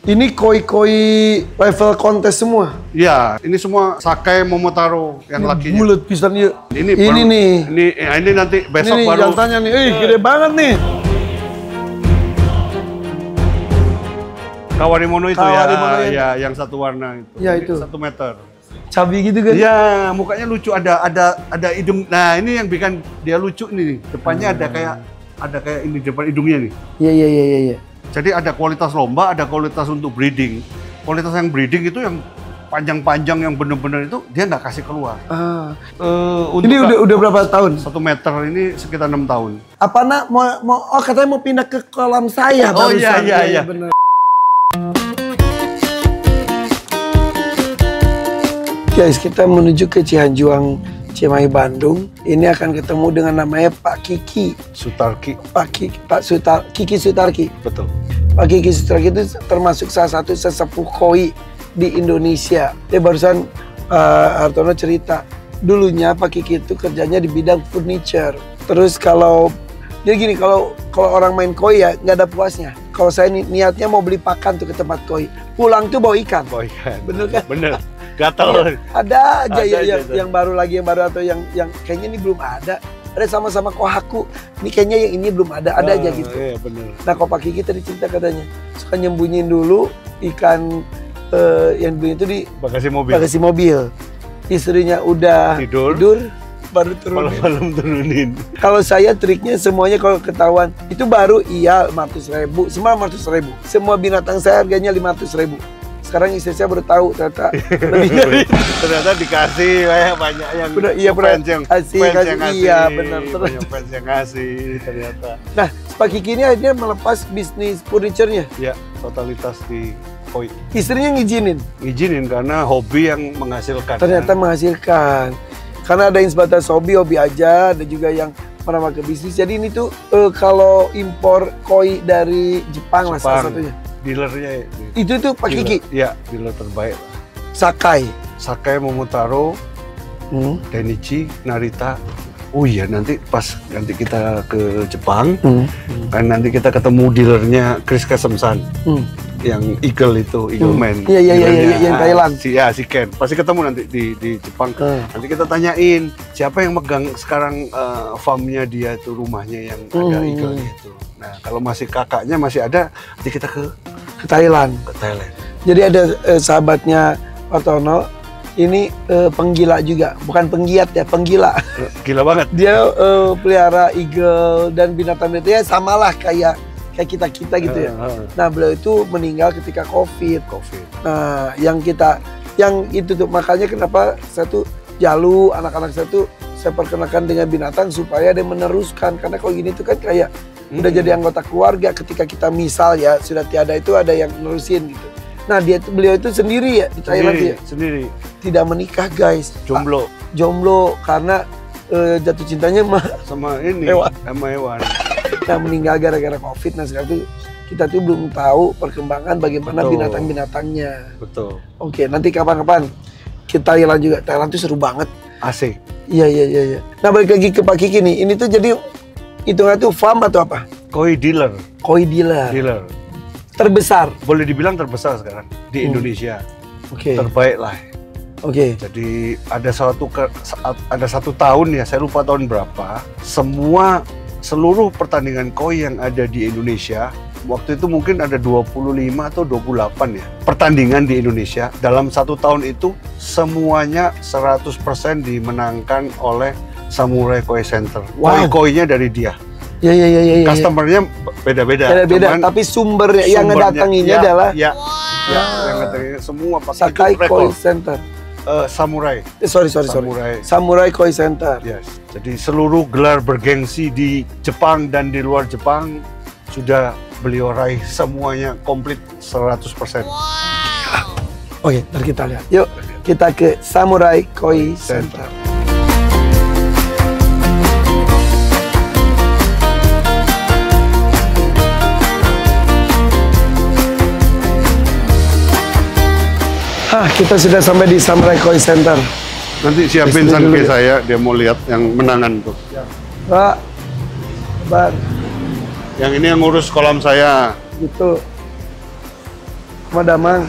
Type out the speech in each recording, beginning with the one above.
Ini koi-koi level kontes semua? Iya, ini semua Sakai Momotaro yang lakinya. Bulat pisan ya. Ini nih. Ini nanti besok ini baru. jantannya nih, gede banget nih. Kawarimono itu Kawarimono ya, yang satu warna itu. Ya, ini itu. 1 meter. Cabi gitu kan? Iya, mukanya lucu, ada hidung. Nah, ini yang bikin dia lucu nih. Depannya ada kayak ini depan hidungnya nih. Iya. Jadi ada kualitas lomba, ada kualitas untuk breeding. Kualitas yang breeding itu yang panjang-panjang yang bener-bener itu dia nggak kasih keluar. Ini udah berapa tahun? 1 meter ini sekitar 6 tahun. Apa nak katanya mau pindah ke kolam saya? Oh iya. Bener. Guys, kita menuju ke Cihanjuang, Cimahi, Bandung. Ini akan ketemu dengan namanya Pak Kiki Sutarki. Kiki Sutarki. Betul. Pak Kiki Sutarki itu termasuk salah satu sesepuh koi di Indonesia. Dia barusan Hartono cerita, dulunya Pak Kiki itu kerjanya di bidang furniture. Terus kalau dia gini, kalau orang main koi ya nggak ada puasnya. Kalau saya niatnya mau beli pakan tuh ke tempat koi, pulang tuh bawa ikan. Bawa ikan. Bener kan? Bener. Gatal. Ada aja yang baru lagi, yang baru atau yang kayaknya ini belum ada. Ada sama-sama Kohaku. Ini kayaknya yang ini belum ada aja gitu. Iya, bener. Nah, kok Pak Kiki tadi cerita katanya suka nyembunyiin dulu ikan yang dulu itu di bagasi mobil. Istrinya udah tidur baru turunin. Malam turunin. Kalau saya triknya semuanya kalau ketahuan itu baru 500.000, semua 500.000. Semua binatang saya harganya 500.000. Sekarang istri saya baru tahu ternyata ternyata dikasih banyak yang fans yang ngasih. Iya, benar. Banyak fans yang ngasih ternyata. Nah, Pak Kiki ini akhirnya melepas bisnis furniture-nya. Ya, totalitas di koi. Istrinya ngizinin? Ngizinin karena hobi yang menghasilkan. Ternyata menghasilkan. Karena ada yang sebatas hobi aja, ada juga yang menambah ke bisnis. Jadi ini tuh kalau impor koi dari Jepang lah salah satunya. Dealernya itu tuh Pak Kiki? Iya, dealer terbaik. Sakai Momotaro, Denichi, Narita. Oh iya, nanti kita ke Jepang, kan nanti kita ketemu dealernya Chris Kasemsan, yang Eagle Man. Iya, yang Thailand. Si Ken. Pasti ketemu nanti di Jepang. Nanti kita tanyain siapa yang megang sekarang farmnya dia itu, rumahnya yang ada Eagle itu. Nah, kalau masih kakaknya masih ada, nanti kita ke Thailand. Jadi ada sahabatnya Hartono, ini penggila juga, bukan penggiat ya, penggila. Gila banget. Dia pelihara eagle dan binatang-binatangnya samalah kayak kita gitu ya. Nah, beliau itu meninggal ketika COVID. Nah, yang itu tuh makanya kenapa Jalu, anak-anak saya perkenalkan dengan binatang supaya dia meneruskan, karena kalau gini tuh kan kayak udah jadi anggota keluarga. Ketika kita misal ya sudah tiada, itu ada yang nerusin gitu. Nah, beliau itu sendiri ya di Thailand ya. Sendiri. Tidak menikah, guys. Jomblo karena jatuh cintanya sama hewan. Nah, meninggal gara-gara COVID. Nah, sekarang tuh kita tuh belum tahu perkembangan bagaimana binatang-binatangnya. Betul. Oke, nanti kapan-kapan kita Thailand juga. Thailand tuh seru banget. Asik. Iya. Nah, balik lagi ke Pak Kiki nih. Ini tuh jadi hitungannya tuh farm atau apa? Koi dealer. Terbesar. Boleh dibilang terbesar sekarang di Indonesia. Oke. Terbaik lah. Oke. Jadi ada satu tahun ya, saya lupa tahun berapa. Seluruh pertandingan koi yang ada di Indonesia, waktu itu mungkin ada 25 atau 28 ya pertandingan di Indonesia. Dalam 1 tahun itu semuanya 100% dimenangkan oleh Samurai Koi Center. Wow. Koi-koinya dari dia. Iya. Customer-nya beda-beda. Tapi sumbernya yang ngedatanginya adalah yang ngedatanginya semua pakai Sakai Koi Center. Samurai. Sorry. Samurai Koi Center. Yes. Jadi seluruh gelar bergengsi di Jepang dan di luar Jepang sudah beliau raih semuanya komplit 100%. Oke, ntar kita lihat. Yuk, kita ke Samurai Koi Center. Kita sudah sampai di Samurai Koi Center. Nanti siapin sanke saya, dia mau lihat yang menangan tuh. Pak, Yang ini yang ngurus kolam saya. Gitu. sama Damang.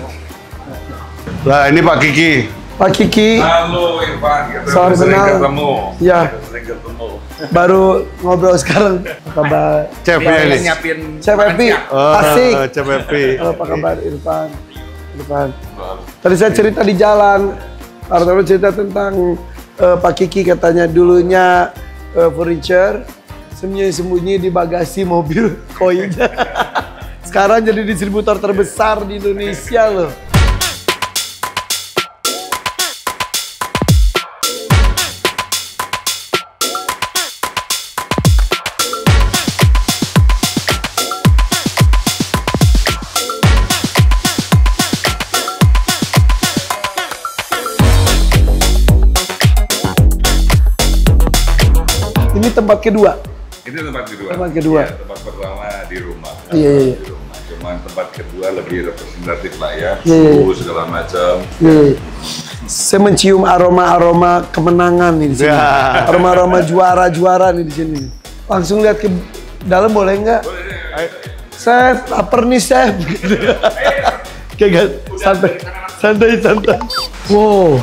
Lah ini Pak Kiki. Pak Kiki. Halo Irfan, kita Salam sering kenal. ketemu. Ya. Sering ketemu. Baru ngobrol sekarang. Apa kabar? Chef ini. Nyiapin Chef makan Epi. siang. Asik. Chef Epi. Apa kabar Irfan? Irfan. Tadi saya cerita di jalan. Artono cerita tentang Pak Kiki katanya dulunya furniture sembunyi-sembunyi di bagasi mobil koinnya. Sekarang jadi distributor terbesar di Indonesia loh. Ini tempat kedua. Ini tempat kedua. Tempat kedua. Ya, tempat pertama di rumah. Iya, iya. Di rumah. Cuman tempat kedua lebih representatif lah ya. Iya, iya. Suhu segala macam. Saya mencium aroma-aroma kemenangan nih di sini. Ya. Aroma-aroma juara-juara nih di sini. Langsung lihat ke dalam boleh nggak? Chef, lapar nih Chef. Oke guys, santai. Wow.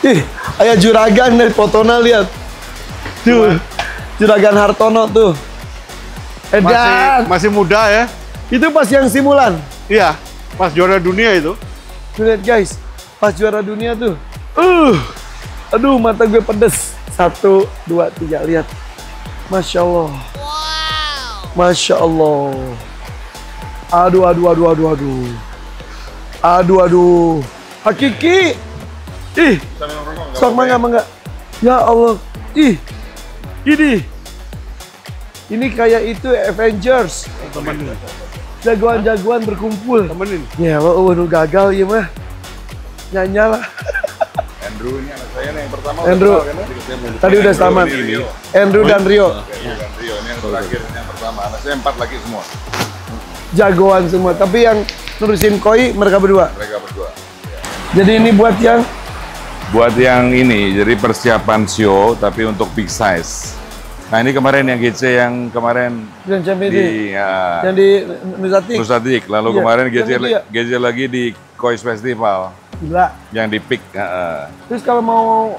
Ih, ayah juragan dari Potona lihat. Tuh, juragan Hartono tuh. Edan. Masih muda ya? Itu pas yang simulan. Iya, pas juara dunia itu. Tuh lihat guys, pas juara dunia tuh. Aduh, mata gue pedes. 1, 2, 3, lihat. Masya Allah. Masya Allah. Aduh. Hakiki. Ih, sok mangga. Ya Allah. Ih, ini kayak itu Avengers. Temenin. Jagoan-jagoan berkumpul. Temenin. Ya, waduh gagal ya mah. Nyanyalah. Andrew ini anak saya nih yang pertama. Andrew. Tadi udah selamat. Andrew dan Rio. Andrew dan Rio ini yang terakhir, ini yang pertama. Anak saya 4 lagi semua. Jagoan semua. Tapi yang nurusin koi mereka berdua. Mereka berdua. Jadi ini buat yang Buat yang ini, jadi persiapan show tapi untuk big size. Nah ini kemarin yang GC yang kemarin Grand Champion di yang di Nusatik. Nusatik, lalu Iya, kemarin yang itu ya? GC lagi di Kois Festival Gila. yang di Peak. Terus kalau mau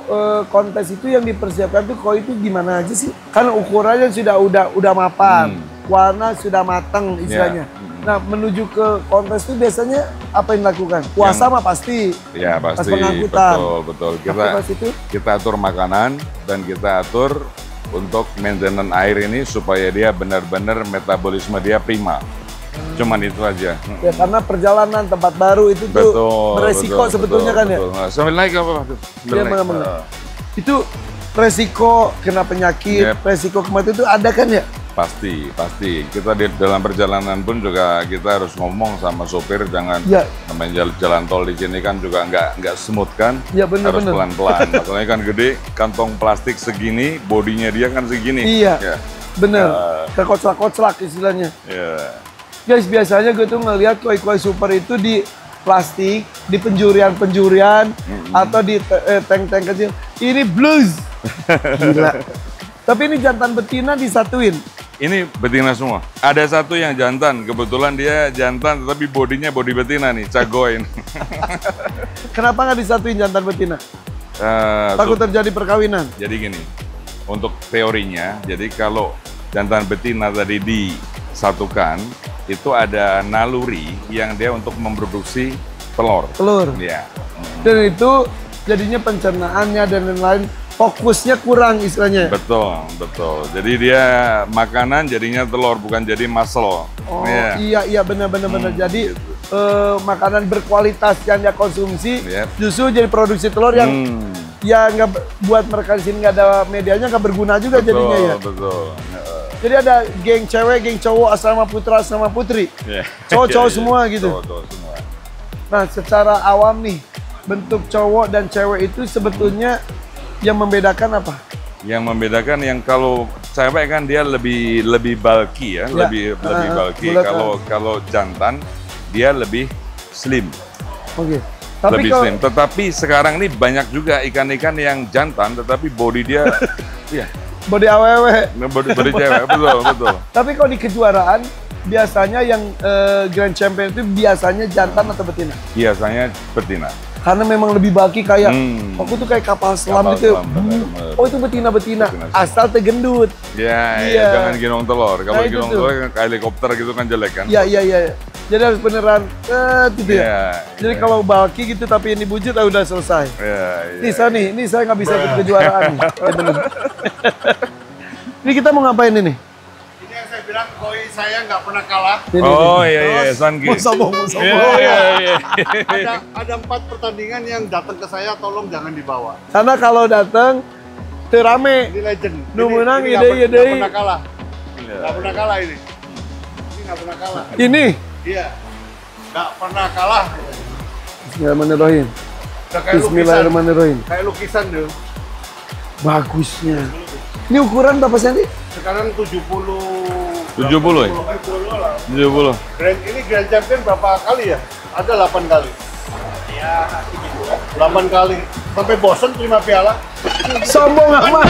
kontes itu yang dipersiapkan tuh koi itu gimana aja sih? Kan ukurannya sudah udah mapan, warna sudah matang istilahnya. Nah menuju ke kontes itu biasanya apa yang dilakukan? Puasa mah pasti. Ya pasti, pengangkutan. betul. Pas itu? Kita atur makanan dan kita atur untuk maintenance air ini supaya dia benar-benar metabolisme dia prima. Cuman itu aja. Ya karena perjalanan tempat baru itu tuh beresiko sebetulnya kan ya. Nah, sambil naik apa? Iya benar. Itu resiko kena penyakit, resiko kematian itu ada kan ya? Pasti. Kita dalam perjalanan pun juga kita harus ngomong sama sopir, jangan namanya jalan tol di sini kan juga nggak smooth kan. Iya benar. Harus pelan-pelan. Masalahnya kan gede, kantong plastik segini, bodinya dia kan segini. Iya. Ya. Bener. Kekoclak-koclak istilahnya. Iya. Guys, biasanya gue tuh ngeliat koi-koi super itu di plastik, di penjurian-penjurian, atau di tank-tank kecil. Ini blues. Gila. Tapi ini jantan betina disatuin. Ini betina semua. Ada satu yang jantan, kebetulan dia jantan tetapi bodinya body betina nih, cagoin. Kenapa nggak disatuin jantan betina? Takut terjadi perkawinan. Jadi gini, untuk teorinya, jadi kalau jantan betina tadi disatukan, itu ada naluri yang dia untuk memproduksi telur. Ya. Dan itu jadinya pencernaannya dan lain-lain. Fokusnya kurang istilahnya. Betul. Jadi dia makanan jadinya telur, bukan jadi muscle. Oh iya benar. Jadi makanan berkualitas yang dia konsumsi justru jadi produksi telur yang ya nggak buat mereka di sini nggak ada medianya, nggak berguna juga jadinya ya. Betul. Jadi ada geng cewek, geng cowok, asrama putra, asrama putri. Cowok-cowok semua gitu. Cowok semua. Nah secara awam nih bentuk cowok dan cewek itu sebetulnya yang membedakan apa? Yang membedakan yang kalau cewek kan dia lebih bulky ya, lebih bulky. Kalau jantan dia lebih slim. Oke. Lebih slim. Tetapi sekarang ini banyak juga ikan-ikan yang jantan tetapi body dia body aww. Body cewek, betul. Tapi kalau di kejuaraan biasanya yang Grand Champion itu biasanya jantan atau betina? Biasanya betina. Karena memang lebih baki kayak, aku tuh kayak kapal selam gitu. Oh itu betina-betina, asal tegendut. Ya, jangan ginong telur. Kalau ginong telur kayak helikopter gitu kan jelek kan? Iya. Jadi harus beneran gitu ya. Jadi kalau baki gitu tapi ini bujut udah selesai. Ini saya nggak bisa ikut kejuaraan. Ini kita mau ngapain ini? Ini yang saya bilang koi saya nggak pernah kalah. Iya, Sanki. Sombong. Ada 4 pertandingan yang datang ke saya, tolong jangan dibawa. Karena kalau datang terame. Ini legend. Menang ini ide. Nggak pernah kalah. Nggak pernah kalah ini. Ini nggak pernah kalah. Ini? Iya. Nggak pernah kalah. Bismillahirrahmanirrahim. Kayak Bismillahirrahmanirrahim. Kayak lukisan tuh. Bagusnya. Ini ukuran berapa senti? Sekarang 70 ya? 70. Ini Grand Champion berapa kali ya? Ada 8 kali. Ya, 8 kali. Sampai bosen 5 piala. Sombong amat.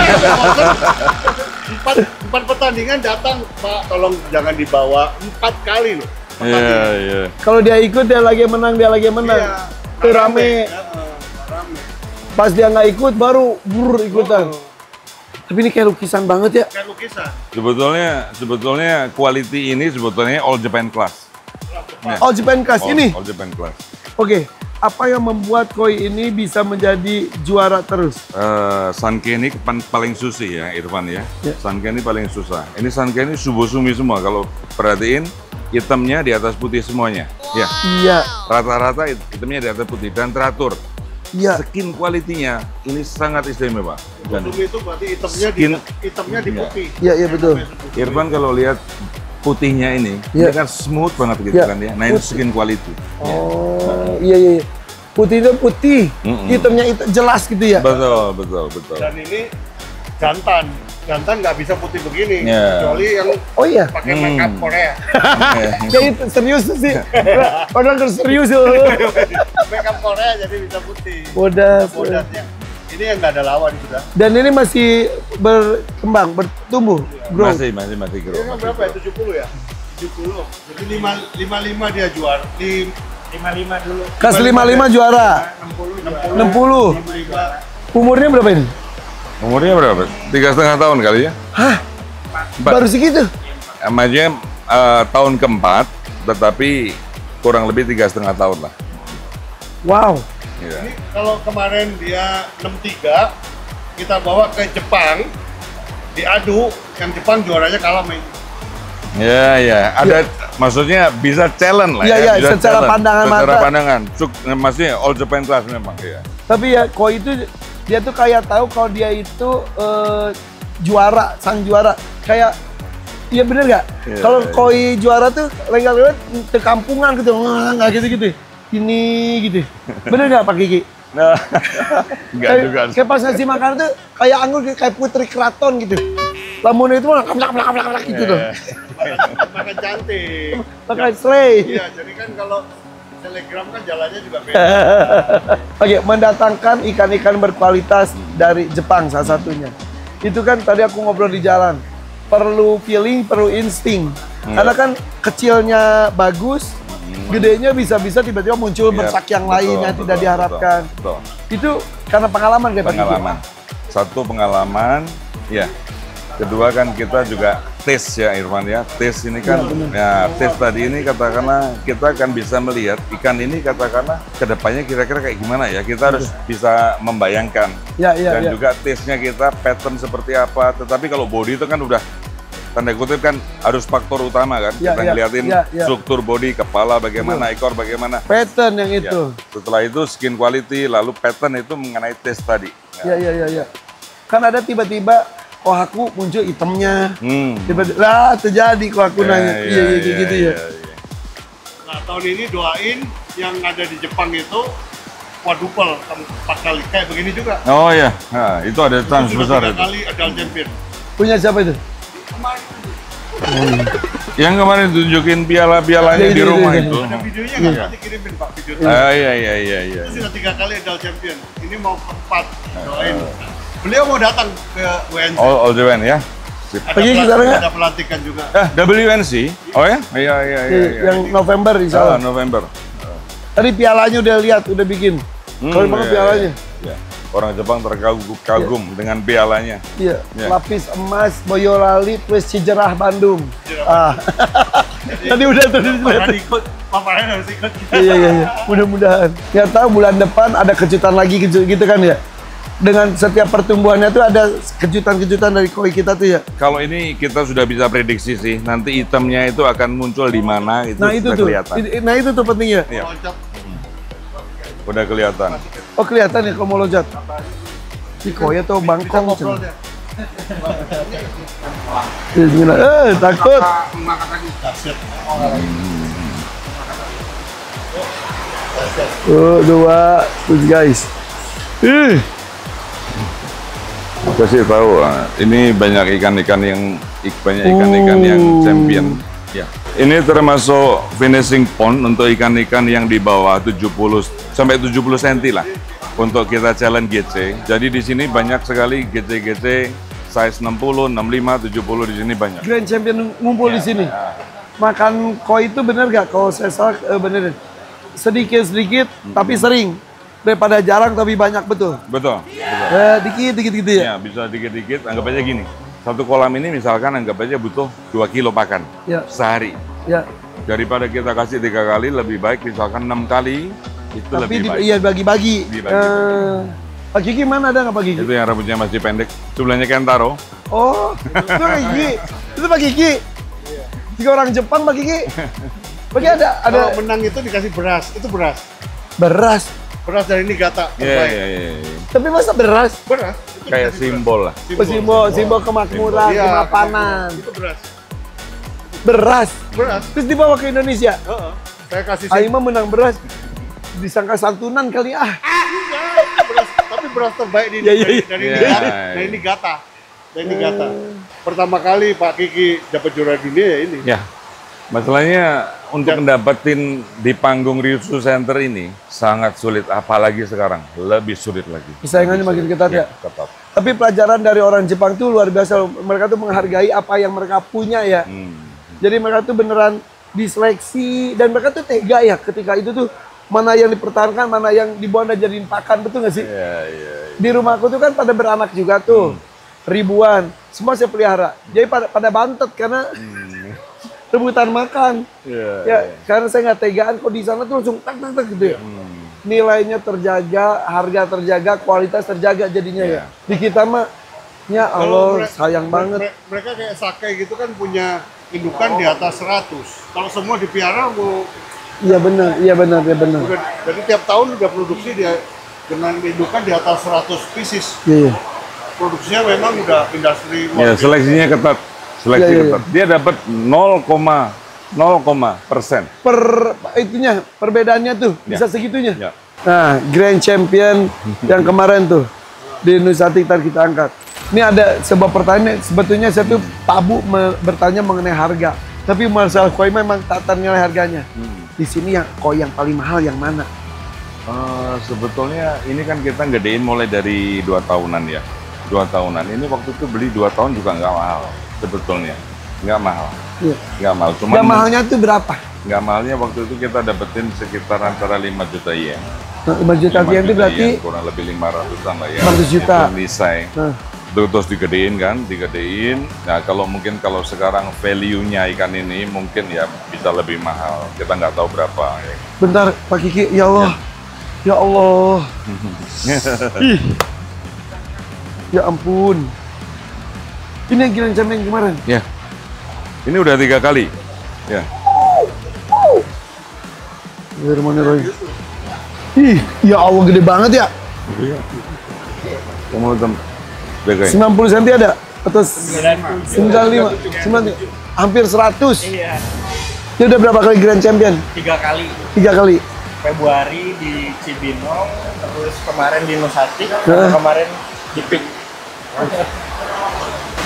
4 pertandingan datang, Pak, tolong jangan dibawa. 4 kali loh. Iya. Kalau dia ikut, dia lagi menang. Iya. Itu rame. Pas dia nggak ikut, baru ikutan. Tapi ini kayak lukisan banget ya. Kayak lukisan. Sebetulnya quality ini sebetulnya all Japan class. All Japan Class ini? All Japan class. Oke, apa yang membuat koi ini bisa menjadi juara terus? Sanke ini paling susah ya, Irfan ya. Sanke ini paling susah. Ini Sanke ini subosumi semua. Kalau perhatiin, hitamnya di atas putih semuanya. Ya. Iya. Rata-rata hitamnya di atas putih dan teratur. Iya. Skin quality-nya ini sangat istimewa. Dan itu berarti hitamnya di putih. Iya betul. Irfan kalau lihat putihnya ini kan smooth banget gitu kan ya. Nah ini skin quality. Iya. Putih itu putih, hitamnya jelas gitu ya. Betul. Dan ini jantan nggak bisa putih begini, kecuali yang pakai makeup Korea. Ya itu serius sih. Orang serius ya. Makeup Korea jadi bisa putih. Bodasnya. Ini yang nggak ada lawan sudah. Dan ini masih berkembang, bertumbuh, grow. Masih grow. Ini kan berapa ya? 70 ya? 70. Jadi 55 dia juara. 55 dulu. Kas 55 juara. 60. Umurnya berapa ini? Umurnya berapa? 3,5 tahun kali ya? Hah? Baru segitu? Majunya tahun keempat, tetapi kurang lebih 3,5 tahun lah. Wow. Ini kalau kemarin dia 63, kita bawa ke Jepang, diadu, yang Jepang juaranya kalah main. Ya. Ada, maksudnya bisa challenge lah ya. Bisa secara pandangan mata. Secara pandangan, maksudnya all Japan class memang ya. Tapi ya, koi itu dia tuh kayak tahu kalau dia itu juara, sang juara. Kayak, iya bener nggak? Kalau koi juara tuh lengkap-lengkap ke kampungan gitu, nggak gitu-gitu. Ini gitu. Bener nggak Pak Kiki? Enggak juga. Kayak pas ngasih makan tuh kayak anggur kayak putri keraton gitu. Lamun itu mah kaplak gitu tuh. Makan cantik. Makan slay. Iya, jadi kan kalau telegram kan jalannya juga beda. Oke, mendatangkan ikan-ikan berkualitas dari Jepang salah satunya. Itu kan tadi aku ngobrol di jalan. Perlu feeling, perlu insting. Karena kan kecilnya bagus, gedenya bisa-bisa tiba-tiba muncul bersak yang lain yang tidak diharapkan. Betul. Itu karena pengalaman kayak pengalaman. Satu pengalaman, ya. Kedua kan kita juga tes ya Irfan ya. Tes ini kan, tes tadi ini katakanlah kita akan bisa melihat ikan ini katakanlah kedepannya kira-kira kayak gimana ya. Kita harus bisa membayangkan. Dan juga tesnya kita pattern seperti apa. Tetapi kalau body itu kan udah tanda kutip kan harus faktor utama kan. Kita ngeliatin struktur body, kepala bagaimana, ekor bagaimana. Pattern yang itu. Setelah itu skin quality, lalu pattern itu mengenai tes tadi. Iya. Kan ada tiba-tiba aku muncul itemnya, tiba-tiba terjadi aku nanya, gitu ya. Nah tahun ini doain yang ada di Jepang itu quadruple 4 kali kayak begini juga. Oh iya, nah, itu ada chance besar itu. 3 kali adult champion. Punya siapa itu? Yang kemarin tunjukin piala-pialanya di rumah itu. Ada videonya nggak? Nanti kirimin Pak videonya. Iya. Itu sudah 3 kali adult champion. Ini mau ke-4, doain. Beliau mau datang ke WNC. All Japan ya. Sip. Ada pelantikan juga. WNC? Oh ya? Iya. Yang November insya Allah. November. Tadi pialanya udah lihat, udah bikin. Keren banget pialanya. Iya. Orang Jepang terkagum dengan pialanya. Iya. Lapis emas Boyolali plus Cijerah Bandung. Tadi udah terlihat. Papanya harus ikut. Iya. Mudah-mudahan. Nggak tahu bulan depan ada kejutan lagi gitu kan ya. Dengan setiap pertumbuhannya tuh ada kejutan-kejutan dari koi kita tuh ya. Kalau ini kita sudah bisa prediksi sih, nanti itemnya itu akan muncul di mana itu sudah kelihatan. Nah itu tuh pentingnya. Iya. Udah kelihatan. Oh kelihatan ya kalau mau loncat. Si koi atau bangkong. Takut. Dua, terus guys. Kasih tahu, ini banyak ikan-ikan yang champion. Ya. Ini termasuk finishing pond untuk ikan-ikan yang di bawah 70 sampai 70 cm lah untuk kita challenge GC. Jadi di sini banyak sekali GC size 60, 65, 70 di sini banyak. Grand Champion ngumpul di sini. Makan koi itu bener gak? Kalau saya salah bener. Sedikit-sedikit tapi sering. Daripada jarang tapi banyak, betul? Betul. Dikit gitu ya? Ya, bisa dikit-dikit, anggap aja gini. Satu kolam ini misalkan anggap aja butuh 2 kilo pakan sehari. Ya. Daripada kita kasih 3 kali, lebih baik misalkan 6 kali, itu tapi lebih baik. Iya, bagi-bagi. Pak Kiki mana, ada nggak Pak Kiki? Itu yang rambutnya masih pendek, sebelahnya Kentaro. Oh, itu Pak Kiki. Itu Pak Kiki. Tiga orang Jepang Pak Kiki. Bagi ada. Kalau menang itu dikasih beras, itu beras. Beras dari Niigata. Iya. Tapi masa beras? Beras. Kayak simbol lah. Simbol kemakmuran, kemapanan. Itu beras. Beras. Terus dibawa ke Indonesia. Saya kasih. Aima menang beras. Disangka santunan kali Beras, tapi beras terbaik dari Niigata. Pertama kali Pak Kiki dapat juara dunia ya ini. Ya. Masalahnya untuk mendapatkan di panggung Ryusu Center ini sangat sulit, apalagi sekarang lebih sulit lagi. Persaingannya makin ketat ya. Ketat. Tapi pelajaran dari orang Jepang tuh luar biasa. Mereka tuh menghargai apa yang mereka punya ya. Jadi mereka tuh beneran diseleksi dan mereka tuh tega ya ketika itu tuh mana yang dipertahankan, mana yang dibuang dan jadiin pakan, betul nggak sih? Iya. Di rumahku tuh kan pada beranak juga tuh, ribuan, semua saya pelihara. Jadi pada bantet karena rebutan makan. Karena saya nggak tegaan kok di sana tuh langsung tak gitu ya. Nilainya terjaga, harga terjaga, kualitas terjaga jadinya ya. Di kita mah, ya Allah sayang banget. Mereka kayak sake gitu kan punya indukan di atas 100. Kalau semua dipiara mau. Iya benar. Jadi tiap tahun udah produksi dia dengan indukan di atas 100 pieces. Iya. Produksinya memang udah industri. Ya, seleksinya ketat. Ketat. Dia dapat 0,0% perbedaannya tuh bisa segitunya. Nah, Grand Champion yang kemarin tuh di Nusa Tiktar kita angkat. Ini ada sebuah pertanyaan, sebetulnya saya tuh tabu bertanya mengenai harga. Tapi masalah koi memang tak ternilai harganya. Di sini yang koi yang paling mahal yang mana? Sebetulnya ini kan kita gedein mulai dari 2 tahunan ya. 2 tahunan. Ini waktu itu beli 2 tahun juga nggak mahal. Sebetulnya nggak mahal, nggak mahal. Cuman nggak mahalnya itu berapa? Nggak mahalnya waktu itu kita dapetin sekitar antara 5 juta yen. 5 juta yen itu berarti kurang lebih 500-an lah ya. 500 juta. Nisai. Terus digedein kan, Nah kalau sekarang value-nya ikan ini mungkin ya bisa lebih mahal. Kita nggak tahu berapa. Ya. Bentar Pak Kiki, ya Allah, ya Allah. Ya ampun. Ini yang Grand Champion kemarin? Ya. Ini udah 3 kali. Ya. Bismillahirrahmanirrahim. Ya Allah gede banget ya. Kamu 90 cm ada? Atau 95? Hampir 100? Iya. Dia udah berapa kali Grand Champion? 3 kali. 3 kali? Februari di Cibinong, terus kemarin di Nusati, kemarin di Pik.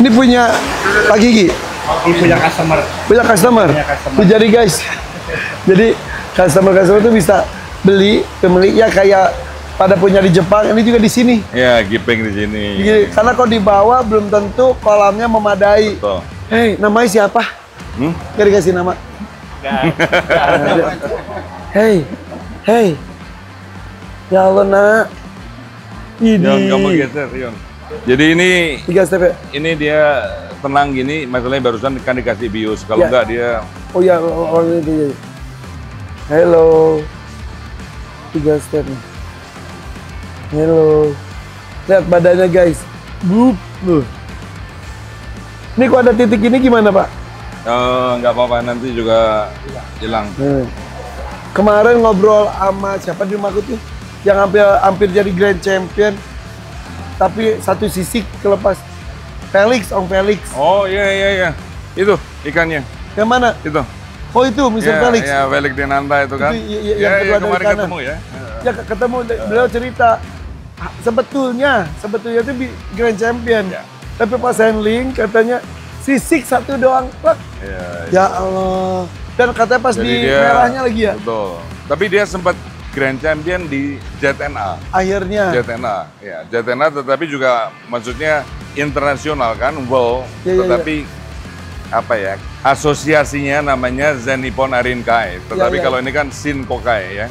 Ini punya Pak Kiki? Ini punya customer. Punya customer? Jadi guys, jadi customer itu bisa beli ya kayak pada punya di Jepang, ini juga di sini. Ya, gipeng di sini. Karena kalau di bawah belum tentu kolamnya memadai. Betul. Hei, namanya siapa? Gak dikasih nama. Hei, hei. Ya Allah, nak. Yon, kamu geser, Yon. Jadi ini 3 step ya? ini dia tenang gini, masalahnya barusan kan dikasih bius. Kalau Ya. enggak dia Oh ya, orang itu. Hello. 3 step nih. Hello. Lihat badannya guys. Bup. Ini kok ada titik ini gimana Pak? nggak apa-apa, nanti juga hilang. Kemarin ngobrol sama siapa di rumahku tuh? Yang hampir jadi Grand Champion. Tapi satu sisi kelepas. Felix, Om Felix. Oh iya. Itu ikannya. Yang mana? Itu. Oh itu, Mr. Felix. Ya, Felix Denanta itu kan. Itu yang kedua dari kemarin kanan. ketemu ya. Ya ketemu, beliau cerita sebetulnya itu Grand Champion. Ya. Tapi pas handling katanya sisik satu doang. Plak. Ya Allah. Dan katanya pas Jadi di merahnya lagi ya. Betul. Tapi dia sempat Grand Champion di ZNA. Akhirnya. ZNA, ya ZNA, tetapi juga maksudnya internasional kan, world, Ya. tetapi apa ya, asosiasinya namanya Zenipon Arinkai, tetapi Ya. kalau ini kan Shinkokai ya.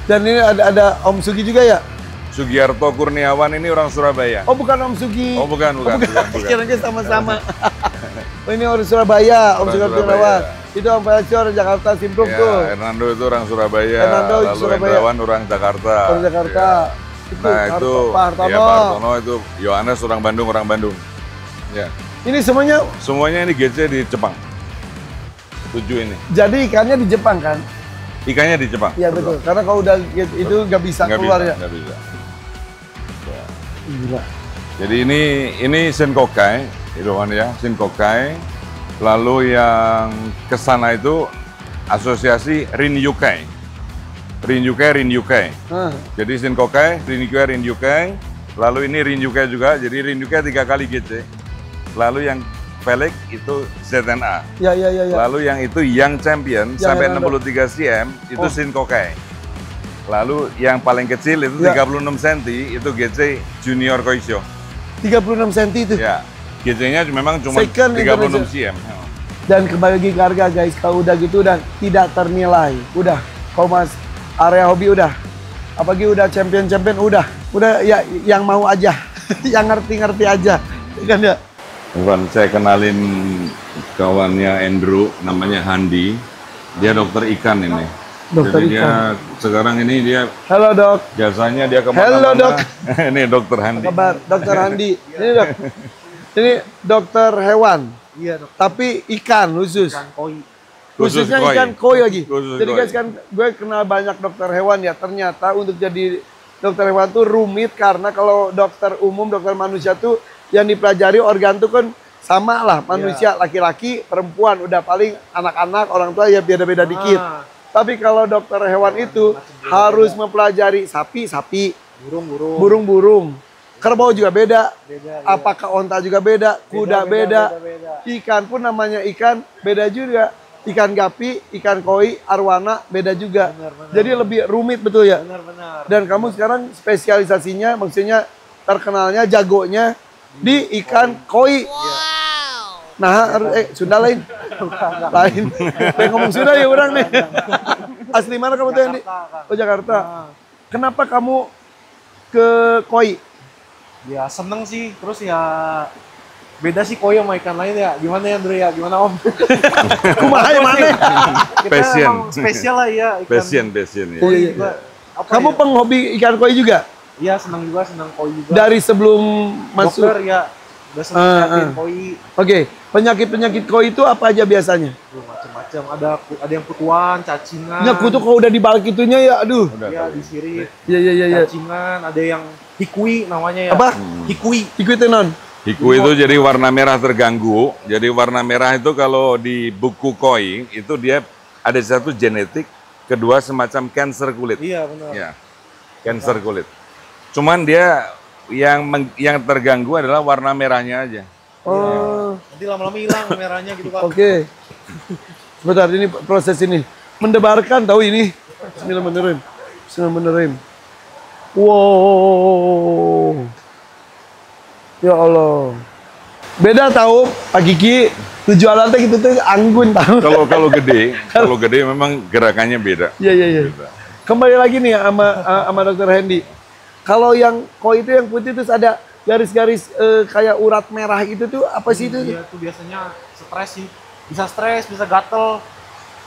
Dan ini ada Om Sugi juga ya? Sugiarto Kurniawan ini orang Surabaya. Oh bukan Om Sugi. Oh bukan. Kira-kira sama-sama. Oh ini orang Surabaya, Om Orang Sugi Surabaya. Kurniawan. Itu Om Felix orang Jakarta, Simpruk Ya, tuh. Hernando itu orang Surabaya, Hernando lalu Surabaya. Hendrawan orang Jakarta. Orang Jakarta. Ya. Nah itu, Pak Hartono. ya Pak Hartono itu, Yohanes orang Bandung. Ya. Ini semuanya Semuanya ini GC di Jepang. 7 ini. jadi ikannya di Jepang kan? Ikannya di Jepang. Iya betul. Karena kalau udah gitu, itu nggak bisa Nggak keluar bisa, ya. nggak bisa. Ya. Gila. Jadi ini Shinkokai, itu kan ya, Shinkokai. Lalu yang ke sana itu asosiasi Rinryukai. Rinryukai. Jadi Shinkokai, Rinryukai. Lalu ini Rinryukai juga, jadi Rinryukai 3 kali GC. Lalu yang Felix itu ZNA. Ya. Lalu yang itu Young Champion Yang sampai Hernando. 63 cm itu Oh. Shinkokai. Lalu yang paling kecil itu Ya. 36 cm itu GC Junior Koisho. 36 cm itu. Ya, GC-nya memang cuma Second 36 cm. Dan kembali lagi ke harga guys, kalau udah gitu udah tidak ternilai. Udah, kalau mas area hobi udah. Apalagi udah champion udah ya yang mau aja, yang ngerti aja, kan ya. Bukan, saya kenalin kawannya Andrew, namanya Handi. Dia dokter ikan ini. Dokter Jadi ikan. dia sekarang ini dia Halo dok, jasanya dia Halo, kemana-mana. Dok. Ini dokter Handi. kabar dokter Andi. Ini dok, ini dokter hewan. Iya dok. Tapi ikan khusus. Koi. Khusus Khususnya koi. ikan koi lagi. Khusus Jadi koi. guys kan gue kenal banyak dokter hewan ya. Ternyata untuk jadi dokter hewan tuh rumit karena kalau dokter umum, dokter manusia tuh yang dipelajari organ tuh kan sama lah manusia, laki-laki, perempuan, udah paling anak-anak, orang tua ya beda-beda dikit. Tapi kalau dokter hewan itu harus mempelajari sapi, burung-burung, kerbau juga beda, apakah onta juga beda, kuda beda, ikan pun namanya ikan beda juga, ikan gapi, ikan koi, arwana beda juga. Jadi lebih rumit betul ya. Dan kamu sekarang spesialisasinya, maksudnya terkenalnya, jagonya di ikan koi. Nah, Sunda lain. Lain. Pengen ngomong Sunda ya orang nih. Asli mana kamu tuh Andi? Oh Jakarta. Kenapa kamu ke koi? Ya seneng sih, terus ya beda sih koi sama ikan lain ya. Gimana ya Andre ya? Gimana Om? Kumaha ya mana? Kita Passion. emang spesial lah ya ikan. Passion ya. Iya, iya. Juga, apa Kamu ya? penghobi ikan koi juga? Iya senang koi juga. Dari sebelum masuk? dokter ya, udah senang liatin koi. Oke, penyakit-penyakit koi itu apa aja biasanya? Macam-macam, ada yang kutuan, cacingan. Ya kutu kalau udah dibalik itunya ya, aduh. Ya disirip, Iya. cacingan, ada yang hikui namanya ya. Apa? Hikui. Ikutin non. Hiku itu jadi warna merah terganggu. Jadi warna merah itu kalau di buku koi itu dia ada satu genetik, kedua semacam kanker kulit. Iya benar. Ya, kanker kulit. Cuman dia yang terganggu adalah warna merahnya aja. Oh, Nanti lama-lama hilang merahnya gitu Pak. oke. Sebentar, ini proses ini. Mendebarkan tahu ini. Bismillahirrahmanirrahim. Wow. Ya Allah. Beda tahu Pak Kiki. Tujuannya gitu tuh anggun tahu. Kalau gede memang gerakannya beda. Iya. Beda. Kembali lagi nih sama Dokter Hendy. Kalau yang koi itu yang putih terus ada garis-garis kayak urat merah gitu tuh apa sih itu? Iya tuh biasanya stres sih. Bisa stres, bisa gatel.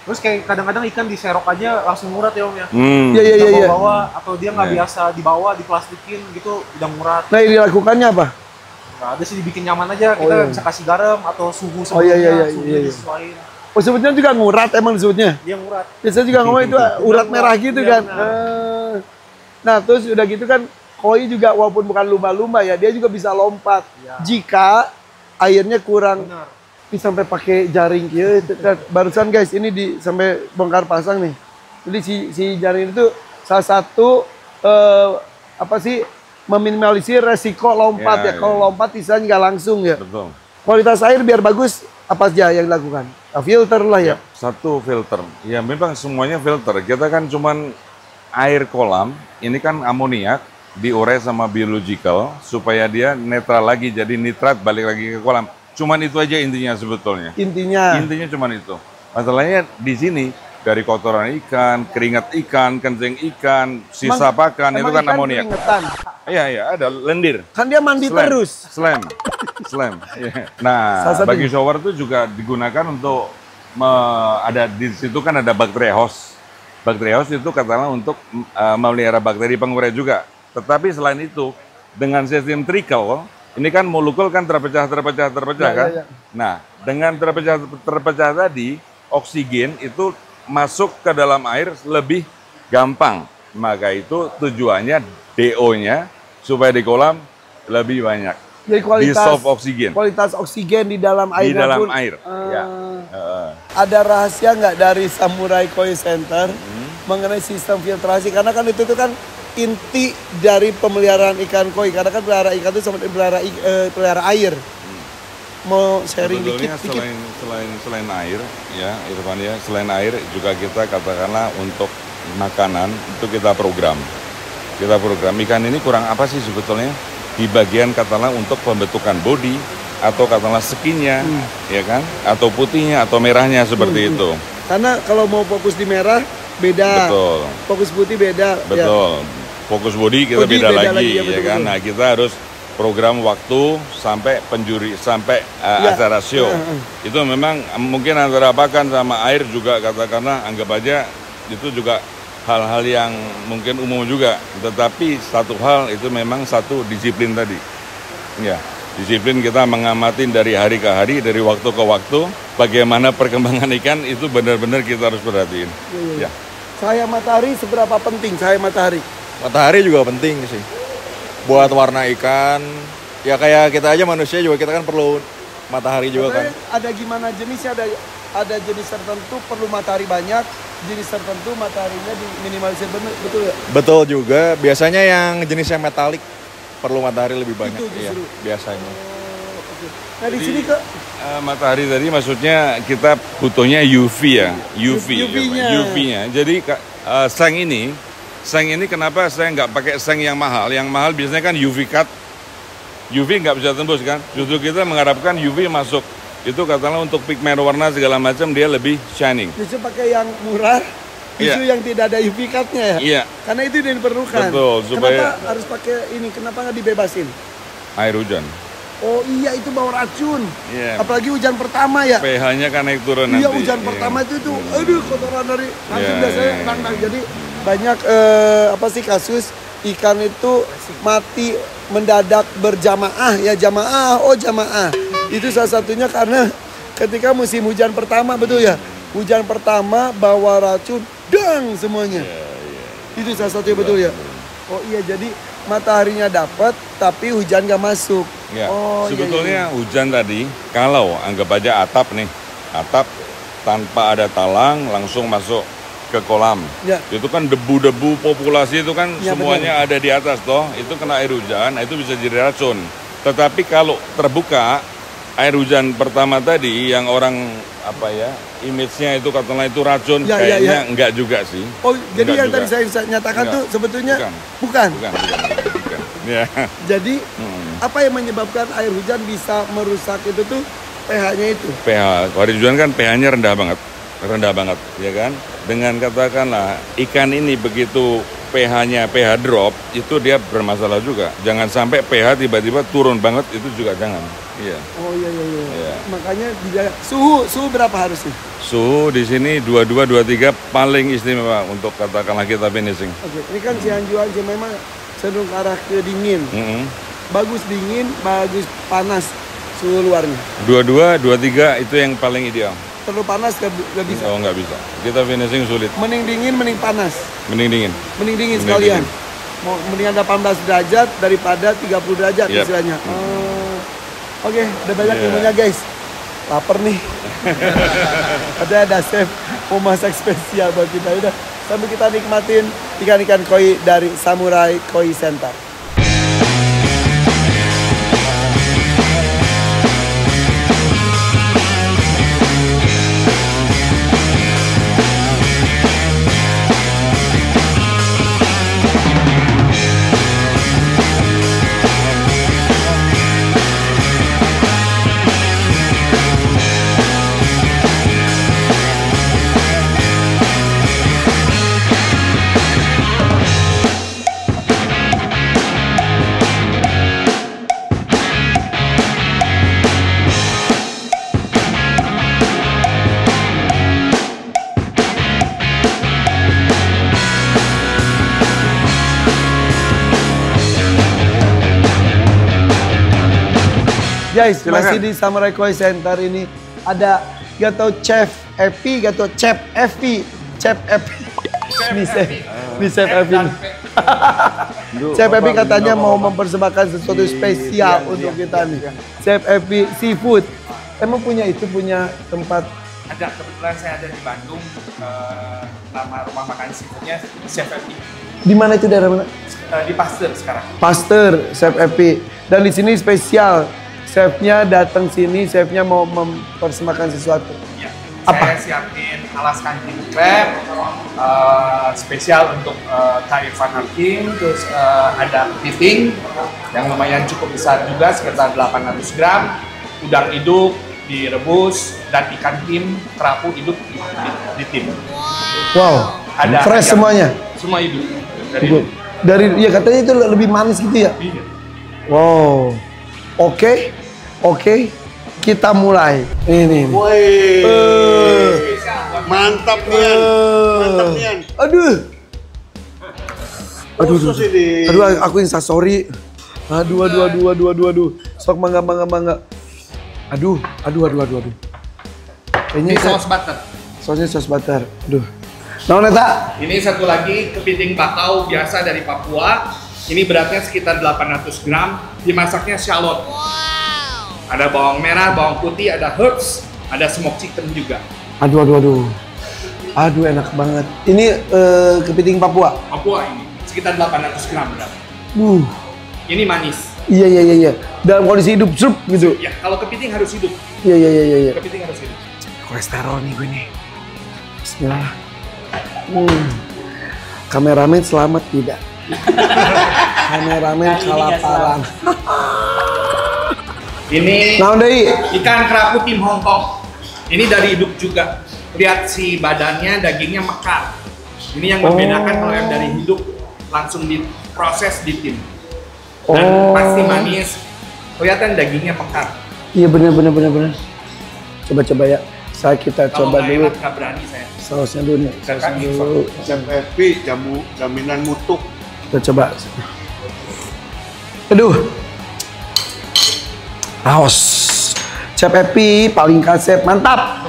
Terus kayak kadang-kadang ikan diserok aja langsung murat ya Om ya. Iya. Bawa atau dia nggak biasa dibawa, diplastikin gitu udah murat. Nah, ini dilakukannya apa? Nggak ada sih, dibikin nyaman aja. Kita bisa kasih garam atau suhu Iya. disesuaiin. Oh sebetulnya juga ngurat emang disebutnya? Dia murat. Biasanya juga ngomong itu urat merah gitu iya, kan. Nah terus udah gitu kan koi juga walaupun bukan lumba-lumba ya dia juga bisa lompat. Iya. Jika airnya kurang. Benar. Ini sampai pakai jaring gitu. Barusan guys ini sampai bongkar pasang nih. Jadi si jaring itu salah satu apa sih meminimalisir resiko lompat ya. Kalau lompat bisa nggak langsung ya. Betul. Kualitas air biar bagus apa aja yang dilakukan? Filter lah ya. Satu filter. Ya memang semuanya filter. Kita kan cuman air kolam, ini kan amoniak diurai sama biological supaya dia netral lagi jadi nitrat balik lagi ke kolam. Cuman itu aja intinya sebetulnya. Intinya Cuman itu. Masalahnya di sini dari kotoran ikan, keringat ikan, kencing ikan, sisa pakan itu kan amoniak. Iya, ada lendir. Kan dia mandi terus. Slam. Iya. Nah, bagi shower itu juga digunakan untuk ada di situ kan ada bakteri host. Bakteri host itu katakanlah untuk memelihara bakteri pengurai juga. Tetapi selain itu dengan sistem trickle, ini kan molekul kan terpecah kan. Ya. Nah, dengan terpecah tadi oksigen itu masuk ke dalam air lebih gampang. Maka itu tujuannya DO-nya supaya di kolam lebih banyak. Jadi kualitas oksigen di dalam air. Ya. Ada rahasia nggak dari Samurai Koi Center mengenai sistem filtrasi? Karena kan itu tuh kan inti dari pemeliharaan ikan koi. Karena kan pelihara ikan itu sama pelihara air. Mau sharing sebetulnya dikit. Selain air, ya Irfan ya, selain air juga kita katakanlah untuk makanan itu kita program. Ikan ini kurang apa sih sebetulnya? Di bagian katakanlah untuk pembentukan body atau katakanlah skinnya, ya kan? Atau putihnya atau merahnya seperti itu. Karena kalau mau fokus di merah beda. Betul. Fokus putih beda. Betul. Ya. Fokus body kita beda lagi, ya kan? Nah kita harus program waktu sampai acara show. Itu memang mungkin antara pakan sama air juga katakanlah anggap aja itu juga hal-hal yang mungkin umum juga, tetapi satu hal itu memang satu disiplin tadi. Ya, disiplin kita mengamati dari hari ke hari, dari waktu ke waktu, bagaimana perkembangan ikan itu benar-benar kita harus perhatiin. Ya. Cahaya matahari seberapa penting cahaya matahari? Matahari juga penting sih. Buat warna ikan, ya kayak kita aja manusia juga kita kan perlu matahari juga kan. Ada gimana jenisnya? Ada jenis tertentu perlu matahari banyak, jenis tertentu mataharinya diminimalisir, betul ya? Betul juga. Biasanya yang jenisnya metalik perlu matahari lebih banyak. Itu iya, biasanya. Okay. Nah di sini ke matahari tadi maksudnya kita butuhnya UV ya, UV-nya. Jadi seng ini kenapa saya nggak pakai seng yang mahal? Yang mahal biasanya kan UV cut, UV nggak bisa tembus kan. Justru kita mengharapkan UV masuk. Itu katakanlah untuk pigmen warna segala macam dia lebih shining. Justru pakai yang murah, justru yang tidak ada UV cut-nya ya? Iya. Karena itu yang diperlukan. Betul. Supaya kenapa harus pakai ini? Kenapa nggak dibebasin? Air hujan. Oh iya, itu bawa racun. Iya. Apalagi hujan pertama ya. pH-nya kan naik turun nanti. Iya, hujan pertama itu aduh kotoran dari langsung biasanya nang. Jadi banyak kasus ikan itu mati mendadak berjamaah ya, jamaah. Itu salah satunya karena ketika musim hujan pertama, betul ya? Hujan pertama bawa racun, dang semuanya. Itu salah satunya, betul ya? Oh iya, jadi mataharinya dapat tapi hujan gak masuk. Ya, sebetulnya hujan tadi, kalau anggap aja atap tanpa ada talang langsung masuk ke kolam. Ya. Itu kan debu-debu populasi itu kan semuanya benar. ada di atas toh, itu kena air hujan, itu bisa jadi racun. Tetapi kalau terbuka air hujan pertama tadi yang orang apa ya, image-nya itu katanya itu racun, kayaknya enggak juga sih. Oh, jadi enggak yang juga. tadi saya nyatakan Enggak. tuh sebetulnya Bukan. bukan. Ya. Jadi apa yang menyebabkan air hujan bisa merusak itu tuh pH-nya itu? pH, air hujan kan pH-nya rendah banget, ya kan? Dengan katakanlah ikan ini begitu pH-nya pH drop, itu dia bermasalah juga. Jangan sampai pH tiba-tiba turun banget, itu juga jangan. Iya. Oh iya. Iya. Makanya dijaga. Suhu berapa harus sih? Suhu di sini 22, 23 paling istimewa untuk katakanlah kita finishing. Oke, ini kan si Hanjuan sih memang cenderung ke arah ke dingin. Bagus dingin, bagus panas suhu luarnya. 22, 23 itu yang paling ideal. Terlalu panas nggak bisa. Oh, nggak bisa. Kita finishing sulit. Mending dingin, mending panas. Mending dingin. Mending dingin sekalian. Mau mendingan 18 derajat daripada 30 derajat Yep. istilahnya. Oke, udah banyak ilmunya guys. Laper nih. Ada chef mau masak spesial buat kita. Udah, sambil kita nikmatin ikan-ikan koi dari Samurai Koi Center. Guys, masih di Samurai Koi Center ini ada gak tau Chef Epi, gak tau Chef Epi, Chef Epi. Ini Chef Epi. Chef Epi katanya mau mempersembahkan sesuatu spesial untuk kita nih. Chef Epi Seafood. Emang punya tempat? Ada, kebetulan saya ada di Bandung. Nama rumah makan seafoodnya Chef Epi. Di mana itu, daerah mana? Di Pasteur sekarang. Pasteur, Chef Epi. Dan di sini spesial. Chefnya datang sini, chefnya mau mempersembahkan sesuatu. Ya, Apa? saya siapin Alaskan King Crab, spesial untuk Kak Irfan Hakim, terus ada kepiting yang lumayan cukup besar juga, sekitar 800 gram, udang hidup direbus, dan ikan tim kerapu hidup di tim. Wow, Ada fresh semuanya? Semua hidup. Ya katanya itu lebih manis gitu ya? Iya. Wow, Oke, kita mulai. Ini. Woi, mantap Nian, mantap Nian. Aduh, Khusus ini. aku instastory. Aduh. Sok mangga. Aduh. Kayaknya Ini saus butter. Sausnya saus butter. Aduh. Nah, Neta. Ini satu lagi kepiting bakau biasa dari Papua. Ini beratnya sekitar 800 gram. Dimasaknya shallot. Ada bawang merah, bawang putih, ada herbs, ada smoked chicken juga. Aduh, enak banget. Ini kepiting Papua. Papua ini sekitar 800 gram berat. Ini manis. Iya. Dalam kondisi hidup sup gitu. Ya, kalau kepiting harus hidup. Iya. Kepiting harus hidup. Kolesterol nih gue nih. Bismillah. Kameramen selamat tidak? Kameramen kelaparan. Ini Nah, Dei. ikan kerapu tim Hongkong. Ini dari hidup juga. Lihat si badannya, dagingnya mekar. Ini yang membedakan kalau yang dari hidup langsung diproses di tim. Dan pasti manis. Kelihatan dagingnya mekar. Iya benar. Coba ya. Kita Kalau coba nggak dulu. enak, nggak berani saya. Sausnya dulu nih. Sausnya dulu. Chef Epi, jaminan mutu. Kita coba. Aduh. Haus. Chef Epi paling kasep, mantap.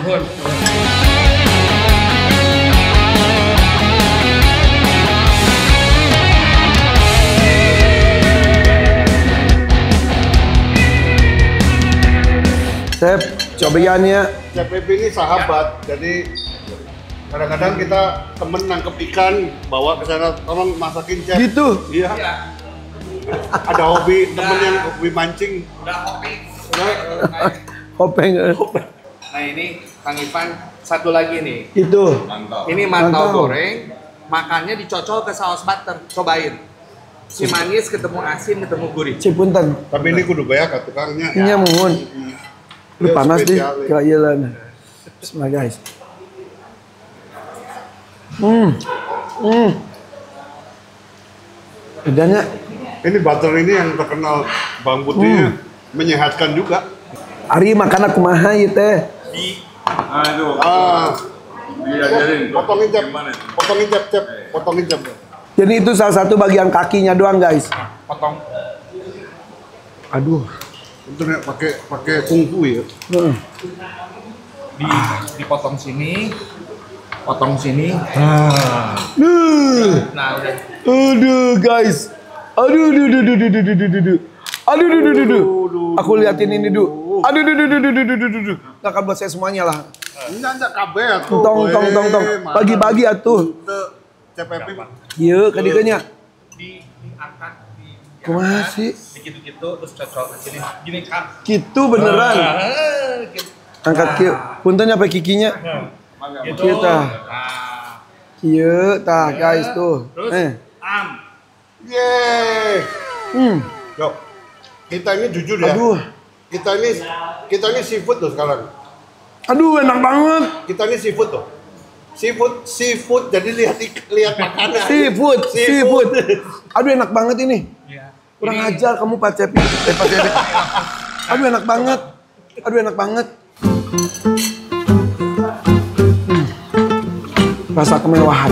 Chef, cobaannya. Chef Epi ini sahabat, jadi kadang-kadang kita temen nangkep ikan, bawa ke sana, tolong masakin chef. Gitu. Iya. Ada hobi, temen yang hobi mancing. Udah kopi. Kopeng. Nah ini Kang Ivan satu lagi nih. Itu. Ini mantau goreng, makannya dicocol ke saus butter. Cobain. Si manis ketemu asin ketemu gurih. Cipunten. Tapi ini kudu bayar ke tukangnya. Ini yang mohon. Lu panas deh. Kayak iyalah. Bismillah guys. Bedanya. Ini butter ini yang terkenal Bang Putihnya menyehatkan juga. Ari makan aku mahal ya teh. Aduh. Diajarin. Potongin cap. Jadi itu salah satu bagian kakinya doang guys. Potong. Aduh. Itu pakai kungfu ya. Dipotong sini. Potong sini. Nah, udah. Aduh guys. Aduh. Aku liatin ini dulu. Aduh. Nggak akan buat saya semuanya lah. Enggak kabeh atuh. Tong. Bagi-bagi atuh. CPP. Iya, kadikanya. Diangkat di Kumaha sih? gitu terus cocol ke sini. Gini Kak. Gitu beneran. Angkat kieu. Punten apa kikinya? Gitu. Kieu tah. Kieu tah guys tuh. Terus Yeay. Yuk. Kita ini jujur ya. Aduh. Kita ini seafood tuh sekarang. Aduh, enak banget. Kita ini seafood tuh. Seafood. Jadi lihat makanan. Seafood. Aduh, enak banget ini. Iya. Kurang ajar kamu Pak Cepi. Aduh, enak banget. Rasa kemewahan.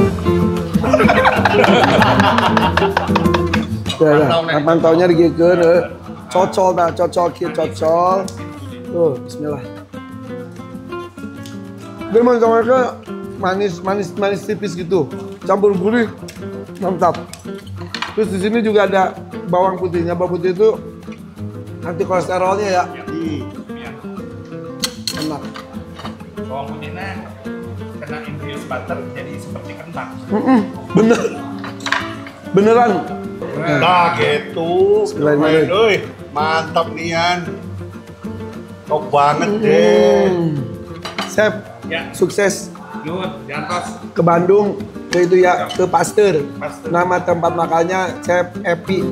Mantaunya digigit. Cocol kieu. Tuh, bismillah. Dia mereka manis tipis gitu. Campur gurih. Mantap. Terus di sini juga ada bawang putihnya. Bawang putih itu anti kolesterolnya ya. Enak. Bawang putihnya kena infused butter jadi seperti kentang. Beneran. Nah gitu. Bismillahirrahmanirrahim. Mantap nian. Top banget deh. Chef, Ya. sukses Nuhun, diantos. ke Bandung, ke itu ya, ke Pasteur. Nama tempat makannya Chef Epi.